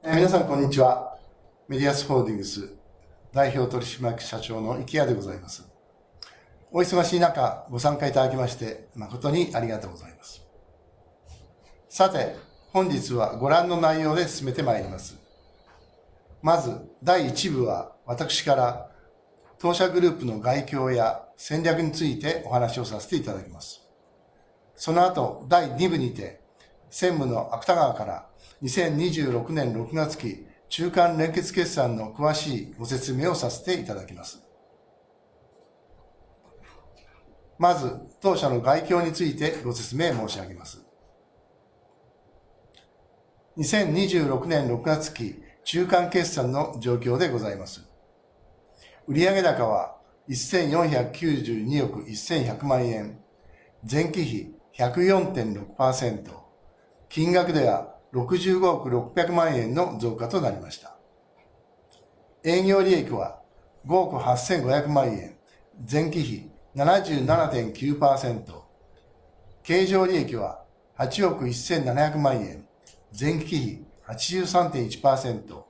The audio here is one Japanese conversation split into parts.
皆さん、こんにちは。メディアスホールディングス代表取締役社長の池谷でございます。お忙しい中、ご参加いただきまして、誠にありがとうございます。さて、本日はご覧の内容で進めてまいります。まず、第1部は、私から、当社グループの概況や戦略についてお話をさせていただきます。その後、第2部にて、専務の芥川から2026年6月期中間連結決算の詳しいご説明をさせていただきます。まず、当社の概況についてご説明申し上げます。2026年6月期中間決算の状況でございます。売上高は1492億1100万円、前期比 104.6%、金額では65億600万円の増加となりました。営業利益は5億8500万円、前期比 77.9%、経常利益は8億1700万円、前期比 83.1%、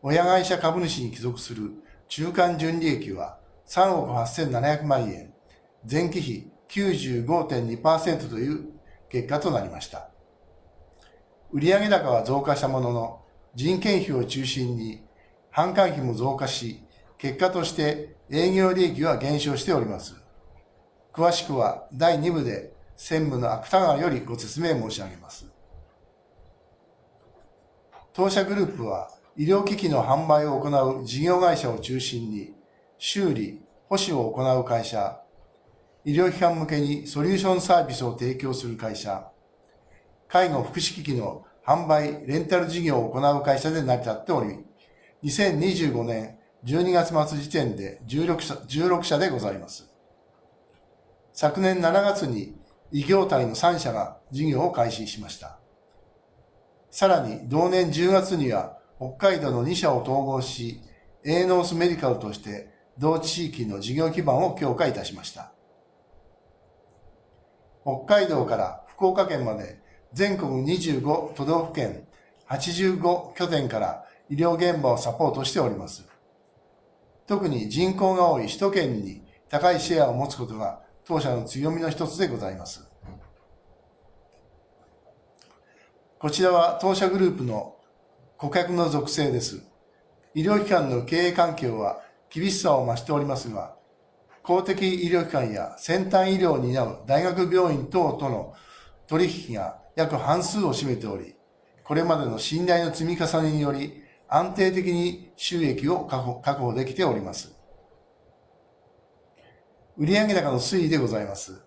親会社株主に帰属する中間純利益は3億8700万円、前期比 95.2% という結果となりました。売上高は増加したものの、人件費を中心に販管費も増加し、結果として営業利益は減少しております。詳しくは第2部で専務の芥川よりご説明申し上げます。当社グループは医療機器の販売を行う事業会社を中心に修理・保守を行う会社、医療機関向けにソリューションサービスを提供する会社、介護福祉機器の販売・レンタル事業を行う会社で成り立っており、2025年12月末時点で16社でございます。昨年7月に異業態の3社が事業を開始しました。さらに同年10月には北海道の2社を統合し、エーノースメディカルとして同地域の事業基盤を強化いたしました。北海道から福岡県まで全国25都道府県85拠点から医療現場をサポートしております。特に人口が多い首都圏に高いシェアを持つことが当社の強みの一つでございます。こちらは当社グループの顧客の属性です。医療機関の経営環境は厳しさを増しておりますが、公的医療機関や先端医療を担う大学病院等との取引が約半数を占めており、これまでの信頼の積み重ねにより安定的に収益を確保できております。売上高の推移でございます。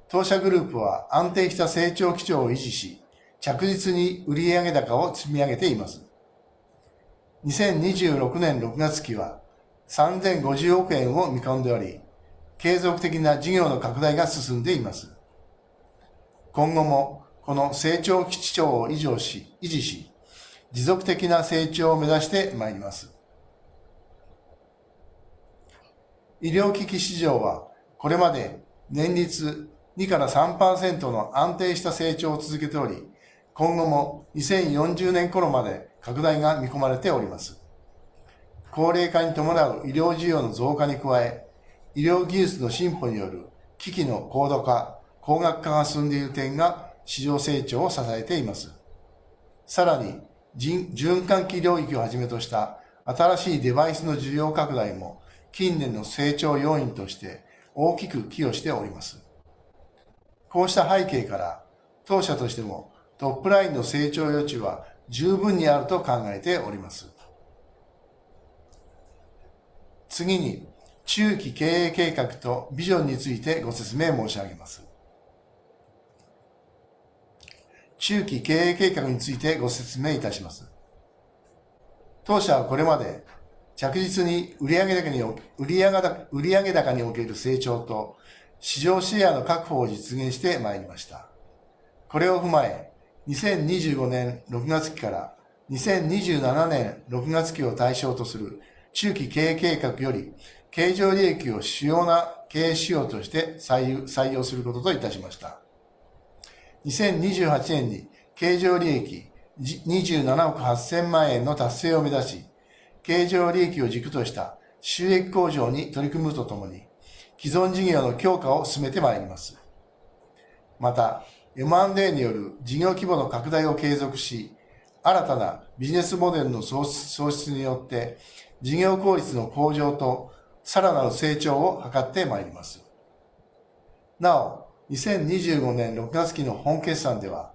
当社グループは安定した成長基調を維持し、着実に売上高を積み上げています。2026年6月期は3050億円を見込んでおり、継続的な事業の拡大が進んでいます。今後もこの成長基調を維持し、持続的な成長を目指してまいります。医療機器市場はこれまで年率2から 3% の安定した成長を続けており、今後も2040年頃まで拡大が見込まれております。高齢化に伴う医療需要の増加に加え、医療技術の進歩による機器の高度化、高額化が進んでいる点が市場成長を支えています。さらに、循環器領域をはじめとした新しいデバイスの需要拡大も近年の成長要因として大きく寄与しております。こうした背景から、当社としてもトップラインの成長余地は十分にあると考えております。次に、中期経営計画とビジョンについてご説明申し上げます。中期経営計画についてご説明いたします。当社はこれまで着実に売上高における成長と市場シェアの確保を実現してまいりました。これを踏まえ、2025年6月期から2027年6月期を対象とする中期経営計画より、経常利益を主要な経営指標として採用することといたしました。2028年に経常利益27億8000万円の達成を目指し、経常利益を軸とした収益向上に取り組むとともに、既存事業の強化を進めてまいります。また、M&A による事業規模の拡大を継続し、新たなビジネスモデルの創出によって、事業効率の向上とさらなる成長を図ってまいります。なお、2025年6月期の本決算では、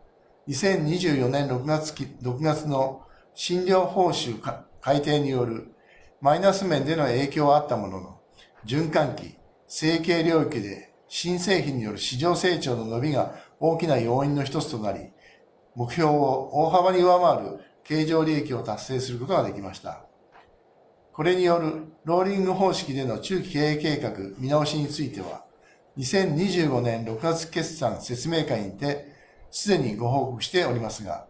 2024年6月の診療報酬改定によるマイナス面での影響はあったものの、循環器、成形領域で新製品による市場成長の伸びが大きな要因の一つとなり、目標を大幅に上回る経常利益を達成することができました。これによるローリング方式での中期経営計画見直しについては、2025年6月決算説明会にてすでにご報告しておりますが、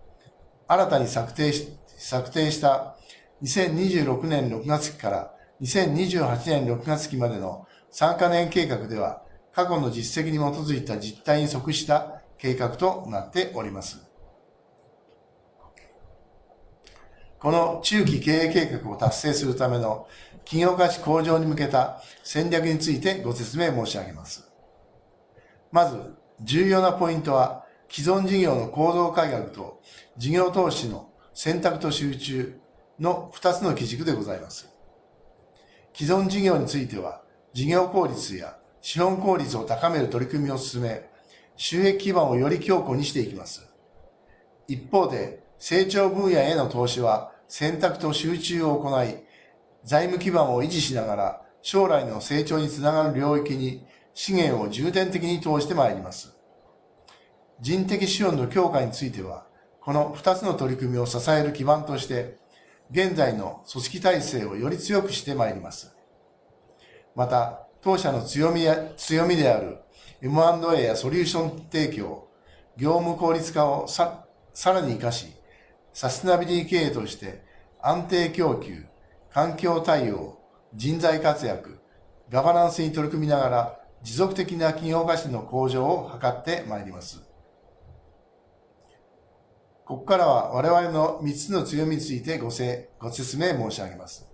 新たに策定した2026年6月期から2028年6月期までの3カ年計画では、過去の実績に基づいた実態に即した計画となっております。この中期経営計画を達成するための企業価値向上に向けた戦略についてご説明申し上げます。まず、重要なポイントは、既存事業の構造改革と事業投資の選択と集中の2つの基軸でございます。既存事業については、事業効率や資本効率を高める取り組みを進め、収益基盤をより強固にしていきます。一方で、成長分野への投資は選択と集中を行い、財務基盤を維持しながら将来の成長につながる領域に資源を重点的に投じてまいります。人的資本の強化については、この2つの取り組みを支える基盤として、現在の組織体制をより強くしてまいります。また、当社の強みである M&A やソリューション提供、業務効率化をさらに活かし、サステナビリティ経営として安定供給、環境対応、人材活躍、ガバナンスに取り組みながら持続的な企業価値の向上を図ってまいります。ここからは我々の3つの強みについてご説明申し上げます。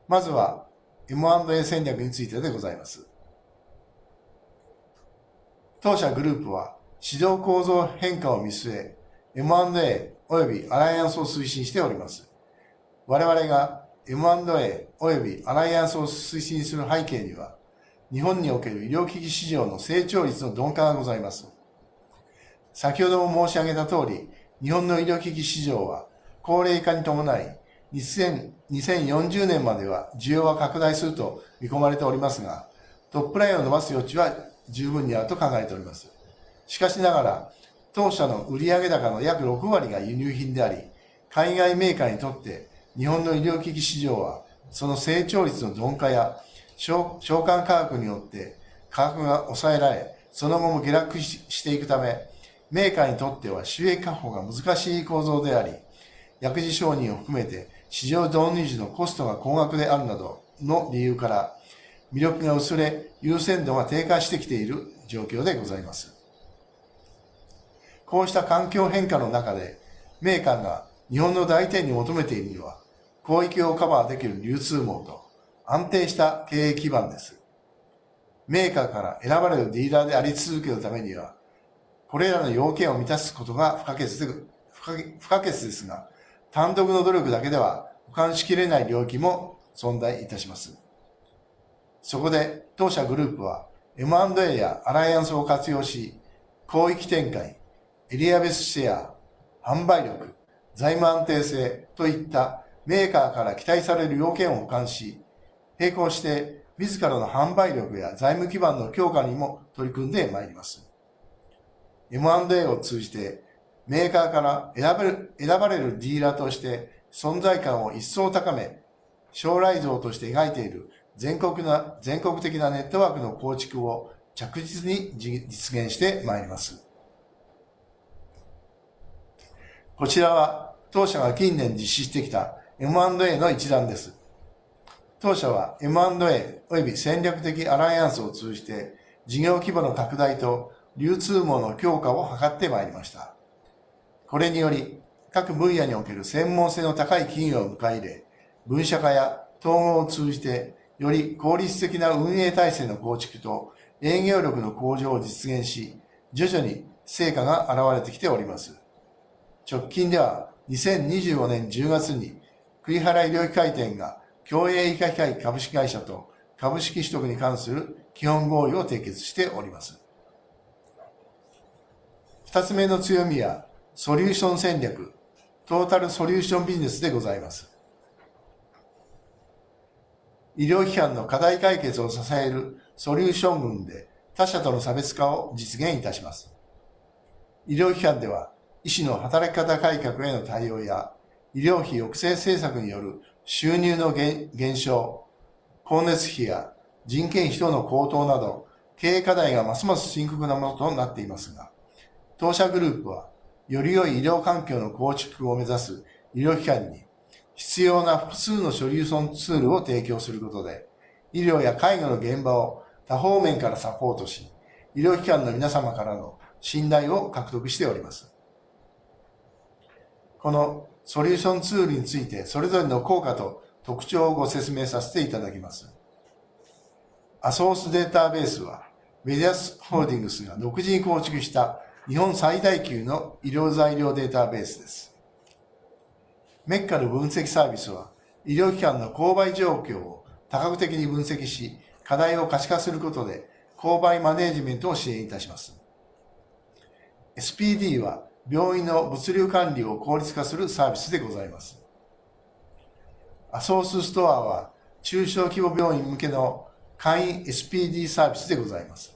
まずは M&A 戦略についてでございます。当社グループは市場構造変化を見据え、M&A およびアライアンスを推進しております。我々が M&A およびアライアンスを推進する背景には、日本における医療機器市場の成長率の鈍化がございます。先ほども申し上げた通り、日本の医療機器市場は高齢化に伴い、2040年までは需要は拡大すると見込まれておりますが、トップラインを伸ばす余地は十分にあると考えております。しかしながら、当社の売上高の約6割が輸入品であり、海外メーカーにとって日本の医療機器市場は、その成長率の鈍化や償還価格によって価格が抑えられ、その後も下落していくため、メーカーにとっては収益確保が難しい構造であり、薬事承認を含めて市場導入時のコストが高額であるなどの理由から、魅力が薄れ、優先度が低下してきている状況でございます。こうした環境変化の中で、メーカーが日本の代理店に求めているのは、広域をカバーできる流通網と安定した経営基盤です。メーカーから選ばれるディーラーであり続けるためには、これらの要件を満たすことが不可欠ですが、単独の努力だけでは補完しきれない領域も存在いたします。そこで当社グループは M&A やアライアンスを活用し、広域展開、エリアベスシェア、販売力、財務安定性といったメーカーから期待される要件を補完し、並行して自らの販売力や財務基盤の強化にも取り組んでまいります。M&A を通じてメーカーから選ばれるディーラーとして存在感を一層高め、将来像として描いている全国的なネットワークの構築を着実に実現してまいります。こちらは当社が近年実施してきた M&A の一覧です。当社は M&A および戦略的アライアンスを通じて事業規模の拡大と流通網の強化を図ってまいりました。これにより各分野における専門性の高い企業を迎え入れ、分社化や統合を通じて、より効率的な運営体制の構築と営業力の向上を実現し、徐々に成果が現れてきております。直近では2025年10月に栗原医療機械店が共栄医科機械株式会社と株式取得に関する基本合意を締結しております。二つ目の強みはソリューション戦略、トータルソリューションビジネスでございます。医療機関の課題解決を支えるソリューション群で他社との差別化を実現いたします。医療機関では医師の働き方改革への対応や医療費抑制政策による収入の減少、光熱費や人件費等の高騰など経営課題がますます深刻なものとなっていますが、当社グループはより良い医療環境の構築を目指す医療機関に必要な複数のソリューションツールを提供することで、医療や介護の現場を多方面からサポートし、医療機関の皆様からの信頼を獲得しております。このソリューションツールについて、それぞれの効果と特徴をご説明させていただきます。アソースデータベースは、メディアスホールディングスが独自に構築した日本最大級の医療材料データベースです。メッカの分析サービスは、医療機関の購買状況を多角的に分析し、課題を可視化することで、購買マネージメントを支援いたします。SPD は、病院の物流管理を効率化するサービスでございます。アソースストアは、中小規模病院向けの簡易 SPD サービスでございます。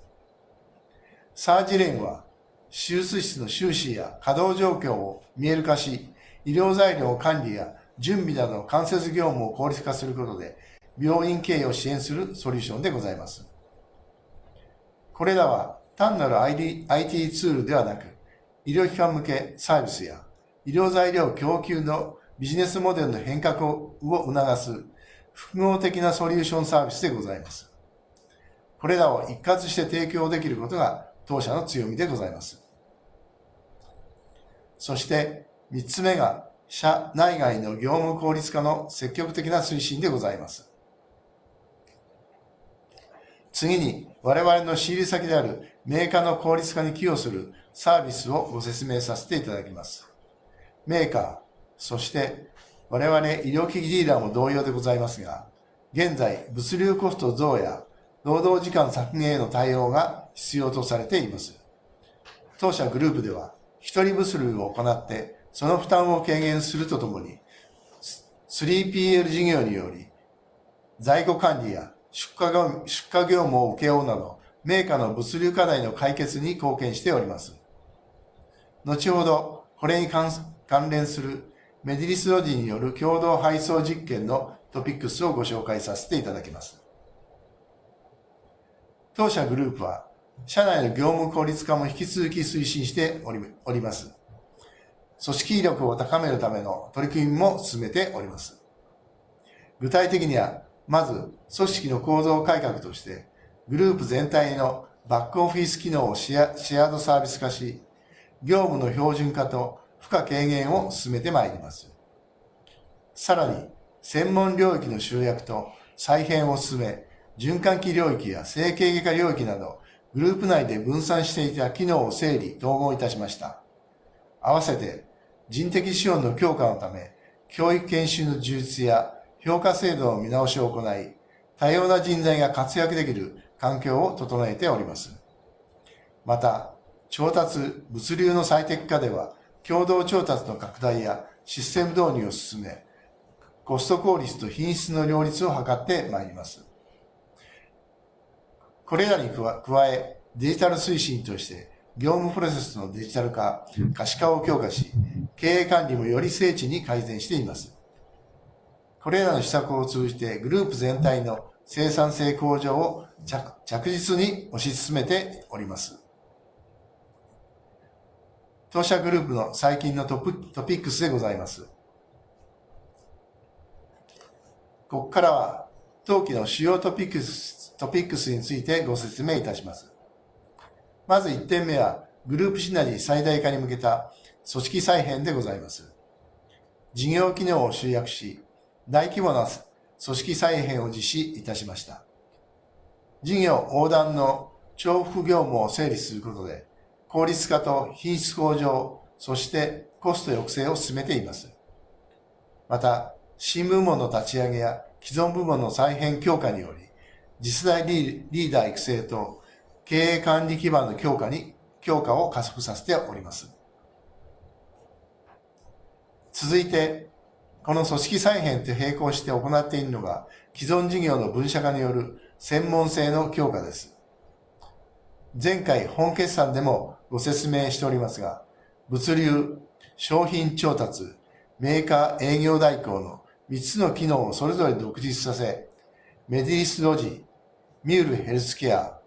サージレンは、手術室の収支や稼働状況を見える化し、医療材料管理や準備などの間接業務を効率化することで、病院経営を支援するソリューションでございます。これらは単なる IT ツールではなく、医療機関向けサービスや医療材料供給のビジネスモデルの変革を促す複合的なソリューションサービスでございます。これらを一括して提供できることが当社の強みでございます。そして三つ目が社内外の業務効率化の積極的な推進でございます。次に我々の仕入れ先であるメーカーの効率化に寄与するサービスをご説明させていただきます。メーカー、そして我々医療機器ディーラーも同様でございますが、現在物流コスト増や労働時間削減への対応が必要とされています。当社グループでは一人物流を行ってその負担を軽減するとともに 3PL 事業により在庫管理や出荷業務を請け負うなどメーカーの物流課題の解決に貢献しております。後ほどこれに関連するメディリスロジーによる共同配送実験のトピックスをご紹介させていただきます。当社グループは社内の業務効率化も引き続き推進しております。組織力を高めるための取り組みも進めております。具体的には、まず組織の構造改革として、グループ全体のバックオフィス機能をシェアードサービス化し、業務の標準化と負荷軽減を進めてまいります。さらに、専門領域の集約と再編を進め、循環器領域や整形外科領域など、グループ内で分散していた機能を整理、統合いたしました。合わせて、人的資本の強化のため、教育研修の充実や評価制度の見直しを行い、多様な人材が活躍できる環境を整えております。また、調達、物流の最適化では、共同調達の拡大やシステム導入を進め、コスト効率と品質の両立を図ってまいります。これらに加え、デジタル推進として、業務プロセスのデジタル化、可視化を強化し、経営管理もより精緻に改善しています。これらの施策を通じて、グループ全体の生産性向上を着実に推し進めております。当社グループの最近のトピックスでございます。ここからは、当期の主要トピックスについてご説明いたします。まず1点目は、グループシナジー最大化に向けた組織再編でございます。事業機能を集約し、大規模な組織再編を実施いたしました。事業横断の重複業務を整理することで、効率化と品質向上、そしてコスト抑制を進めています。また、新部門の立ち上げや既存部門の再編強化により、次世代リーダー育成と経営管理基盤の強化を加速させております。続いて、この組織再編と並行して行っているのが、既存事業の分社化による専門性の強化です。前回本決算でもご説明しておりますが、物流、商品調達、メーカー営業代行の3つの機能をそれぞれ独立させ、メディリスロジー、ミュールヘルスケア、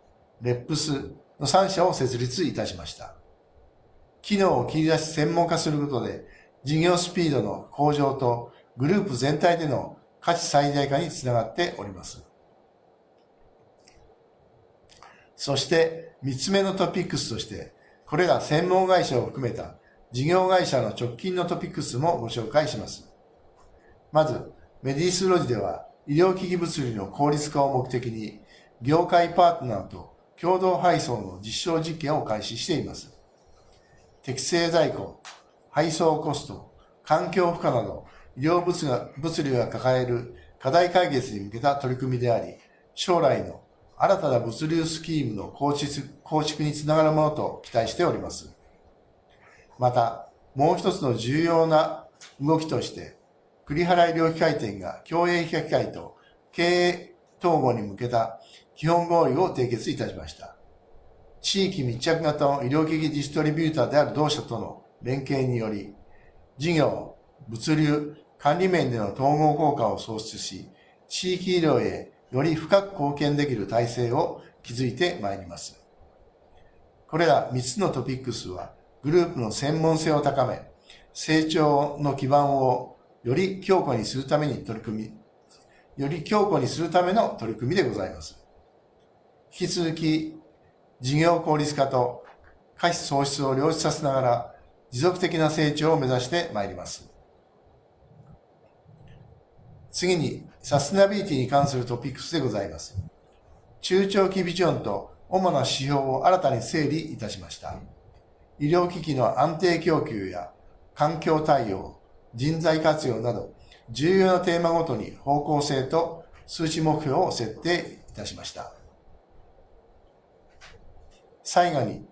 レップスの3社を設立いたしました。機能を切り出し専門化することで、事業スピードの向上とグループ全体での価値最大化につながっております。そして3つ目のトピックスとして、これら専門会社を含めた事業会社の直近のトピックスもご紹介します。まず、メディスロジでは医療機器物流の効率化を目的に、業界パートナーと共同配送の実証実験を開始しています。適正在庫、配送コスト、環境負荷など、医療物流が抱える課題解決に向けた取り組みであり、将来の新たな物流スキームの構築につながるものと期待しております。また、もう一つの重要な動きとして、栗原医療機械店が共営機械と経営統合に向けた基本合意を締結いたしました。地域密着型の医療機器ディストリビューターである同社との連携により、事業、物流、管理面での統合効果を創出し、地域医療へより深く貢献できる体制を築いてまいります。これら3つのトピックスは、グループの専門性を高め、成長の基盤をより強固にするための取り組みでございます。引き続き、事業効率化と価値創出を両立させながら、持続的な成長を目指してまいります。次に、サステナビリティに関するトピックスでございます。中長期ビジョンと主な指標を新たに整理いたしました。医療機器の安定供給や環境対応、人材活用など、重要なテーマごとに方向性と数値目標を設定いたしました。最後に、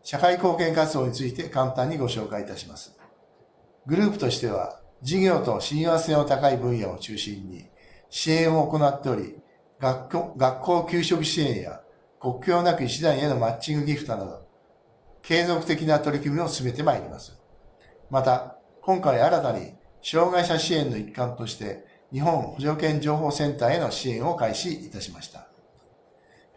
社会貢献活動について簡単にご紹介いたします。グループとしては、事業と親和性の高い分野を中心に支援を行っており、学校給食支援や国境なき医師団へのマッチングギフトなど、継続的な取り組みを進めてまいります。また、今回新たに障害者支援の一環として、日本補助犬情報センターへの支援を開始いたしました。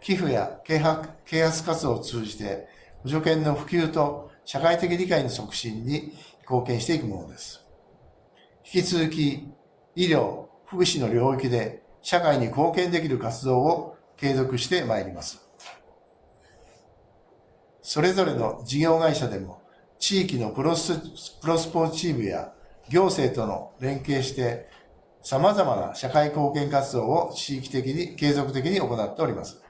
寄付や啓発活動を通じて、補助犬の普及と社会的理解の促進に貢献していくものです。引き続き、医療、福祉の領域で社会に貢献できる活動を継続してまいります。それぞれの事業会社でも、地域のプロスポーツチームや行政との連携して、様々な社会貢献活動を地域的に、継続的に行っております。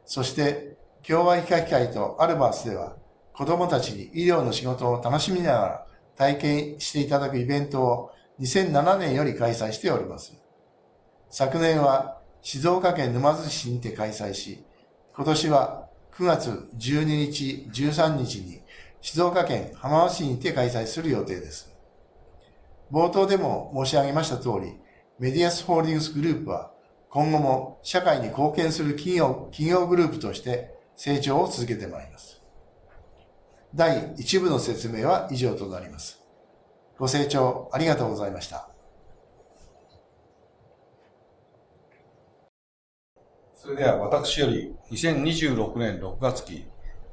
そして、共愛医科機会とアルバースでは、子どもたちに医療の仕事を楽しみながら体験していただくイベントを2007年より開催しております。昨年は静岡県沼津市にて開催し、今年は9月12日、13日に静岡県浜松市にて開催する予定です。冒頭でも申し上げました通り、メディアスホールディングスグループは今後も社会に貢献する企業グループとして成長を続けてまいります。第1部の説明は以上となります。ご清聴ありがとうございました。それでは私より2026年6月期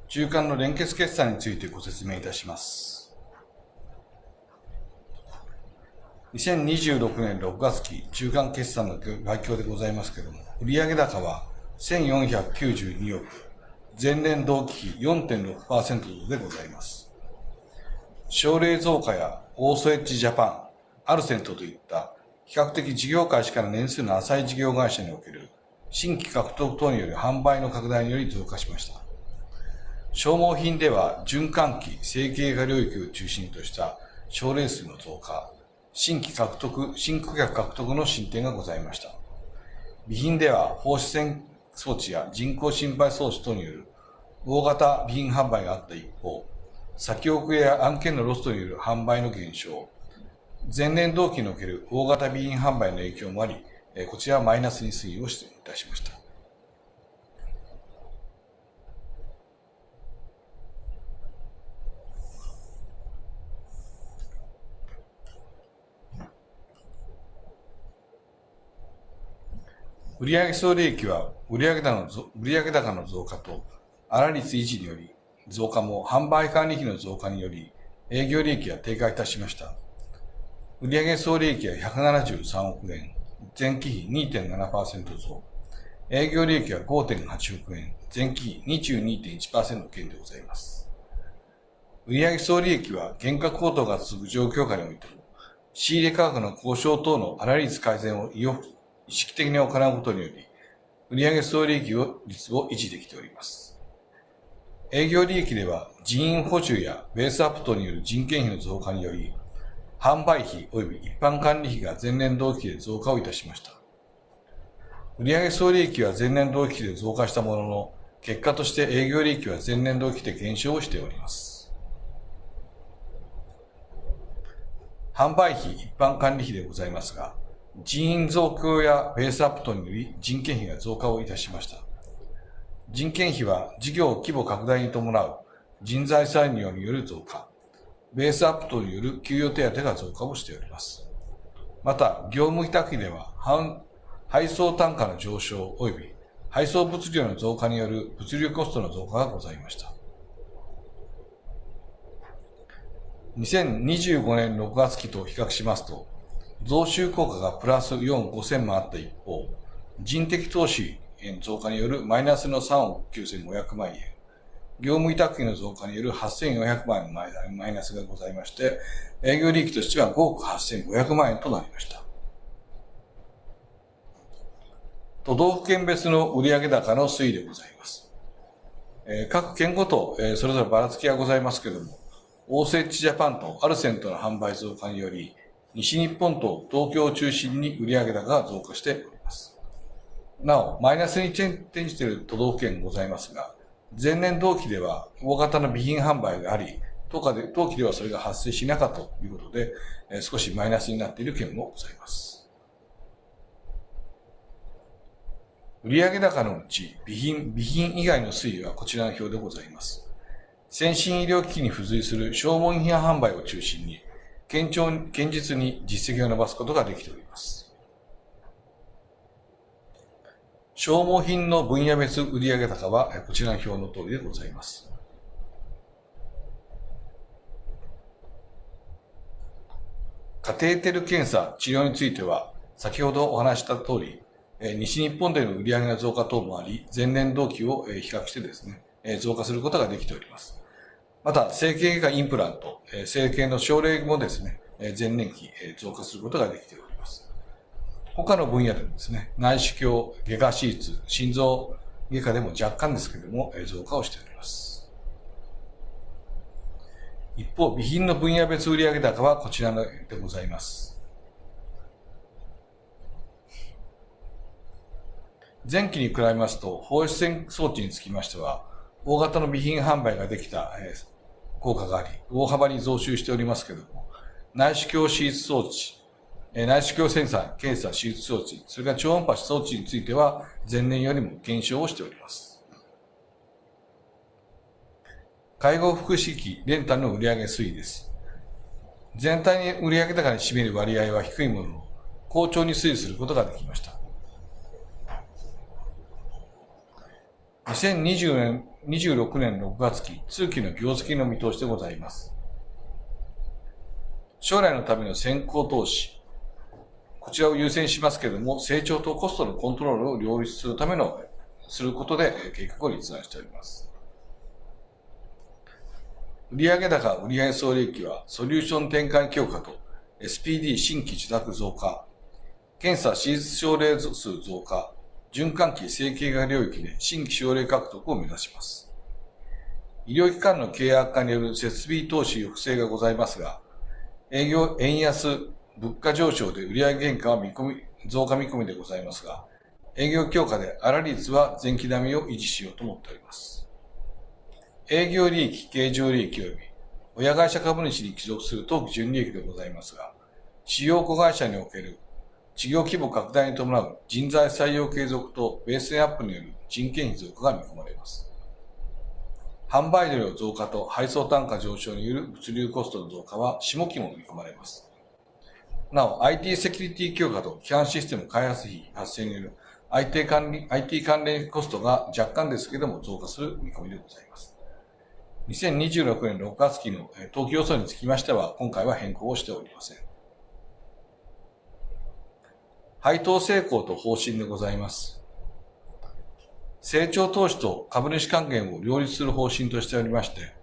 中間の連結決算についてご説明いたします。2026年6月期中間決算の概況でございますけれども、売上高は1492億、前年同期比 4.6% でございます。省令増加やオーソエッジジャパン、アルセントといった比較的事業開始から年数の浅い事業会社における新規獲得等による販売の拡大により増加しました。消耗品では循環器、成形化領域を中心とした省令数の増加、新顧客獲得の進展がございました。備品では放射線装置や人工心肺装置等による大型備品販売があった一方、先送りや案件のロストによる販売の減少、前年同期における大型備品販売の影響もあり、こちらはマイナスに推移をいたしました。売上総利益は売上高の増加と粗率維持により増加も販売管理費の増加により営業利益が低下いたしました。売上総利益は173億円、前期比 2.7% 増。営業利益は 5.8 億円、前期比 22.1% 減でございます。売上総利益は原価高騰が続く状況下においても、仕入れ価格の交渉等の粗率改善を意識的に行うことにより、売上総利益率を維持できております。営業利益では人員補充やベースアップ等による人件費の増加により、販売費及び一般管理費が前年同期で増加をいたしました。売上総利益は前年同期で増加したものの、結果として営業利益は前年同期で減少をしております。販売費一般管理費でございますが、人員増強やベースアップ等により人件費が増加をいたしました。人件費は事業規模拡大に伴う人材採用による増加、ベースアップ等による給与手当が増加をしております。また、業務委託費では配送単価の上昇及び配送物量の増加による物流コストの増加がございました。2025年6月期と比較しますと、増収効果がプラス4億5000万あった一方、人的投資への増加によるマイナスの3億9500万円、業務委託費の増加による8400万円のマイナスがございまして、営業利益としては5億8500万円となりました。都道府県別の売上高の推移でございます。各県ごと、それぞればらつきがございますけれども、オーセッチジャパンとアルセントの販売増加により、西日本と東京を中心に売上高が増加しております。なお、マイナスに転じている都道府県ございますが、前年同期では大型の備品販売があり、当期ではそれが発生しなかったということで、少しマイナスになっている県もございます。売上高のうち備品以外の推移はこちらの表でございます。先進医療機器に付随する消耗品販売を中心に、堅実に実績を伸ばすことができております。消耗品の分野別売上高はこちらの表の通りでございます。カテーテル検査、治療については、先ほどお話した通り、西日本での売上の増加等もあり、前年同期を比較してですね、増加することができております。また、整形外科インプラント、整形の症例もですね、前年期増加することができております。他の分野でもですね、内視鏡、外科手術、心臓外科でも若干ですけれども、増加をしております。一方、備品の分野別売上高はこちらでございます。前期に比べますと、放射線装置につきましては、大型の備品販売ができた効果があり、大幅に増収しておりますけれども、内視鏡手術装置、内視鏡センサー、検査手術装置、それから超音波装置については、前年よりも減少をしております。介護福祉機、レンタルの売上推移です。全体に売上高に占める割合は低いものの、好調に推移することができました。2026年6月期、通期の業績の見通しでございます。将来のための先行投資、こちらを優先しますけれども、成長とコストのコントロールを両立することで計画を立案しております。売上高売上総利益はソリューション転換強化と SPD 新規受託増加、検査手術症例数増加、循環器整形外領域で新規症例獲得を目指します。医療機関の経営悪化による設備投資抑制がございますが、営業円安、物価上昇で売上原価は増加見込みでございますが、営業強化で粗利率は前期並みを維持しようと思っております。営業利益、経常利益及び親会社株主に帰属する当期純利益でございますが、主要子会社における事業規模拡大に伴う人材採用継続とベースアップによる人件費増加が見込まれます。販売量増加と配送単価上昇による物流コストの増加は下期も見込まれます。なお、IT セキュリティ強化と基幹システム開発費発生による IT 関連コストが若干ですけれども増加する見込みでございます。2026年6月期の当期予想につきましては、今回は変更をしておりません。配当成功と方針でございます。成長投資と株主還元を両立する方針としておりまして、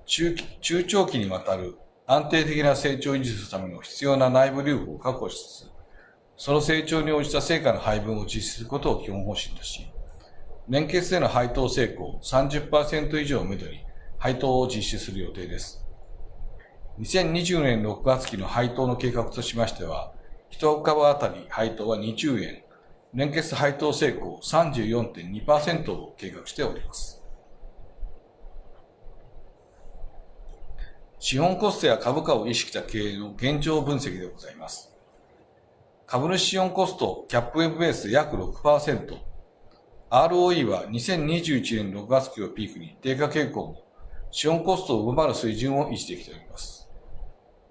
中長期にわたる安定的な成長を維持するための必要な内部留保を確保しつつ、その成長に応じた成果の配分を実施することを基本方針とし、年決での配当成功 30% 以上をめどに配当を実施する予定です。2020年6月期の配当の計画としましては、1株あたり配当は20円、年決配当成功 34.2% を計画しております。資本コストや株価を意識した経営の現状分析でございます。株主資本コストキャップウェブベースで約 6%、ROE は2021年6月期をピークに低下傾向も、資本コストを上回る水準を維持できております。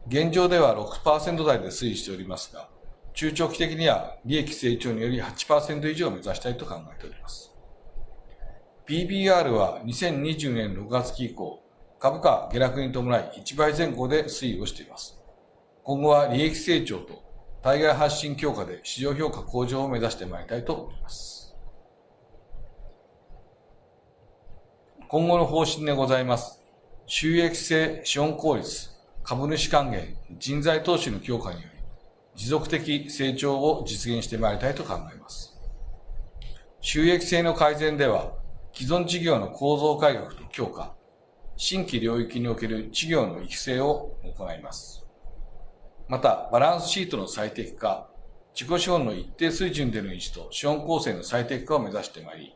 現状では 6% 台で推移しておりますが、中長期的には利益成長により 8% 以上を目指したいと考えております。PBR は2020年6月期以降、株価下落に伴い1倍前後で推移をしています。今後は利益成長と対外発信強化で市場評価向上を目指してまいりたいと思います。今後の方針でございます。収益性、資本効率、株主還元、人材投資の強化により、持続的成長を実現してまいりたいと考えます。収益性の改善では、既存事業の構造改革と強化、新規領域における事業の育成を行います。また、バランスシートの最適化、自己資本の一定水準での維持と資本構成の最適化を目指してまいり、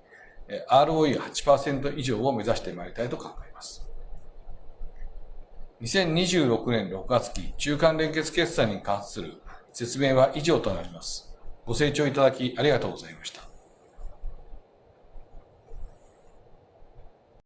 ROE8% 以上を目指してまいりたいと考えます。2026年6月期中間連結決算に関する説明は以上となります。ご清聴いただきありがとうございました。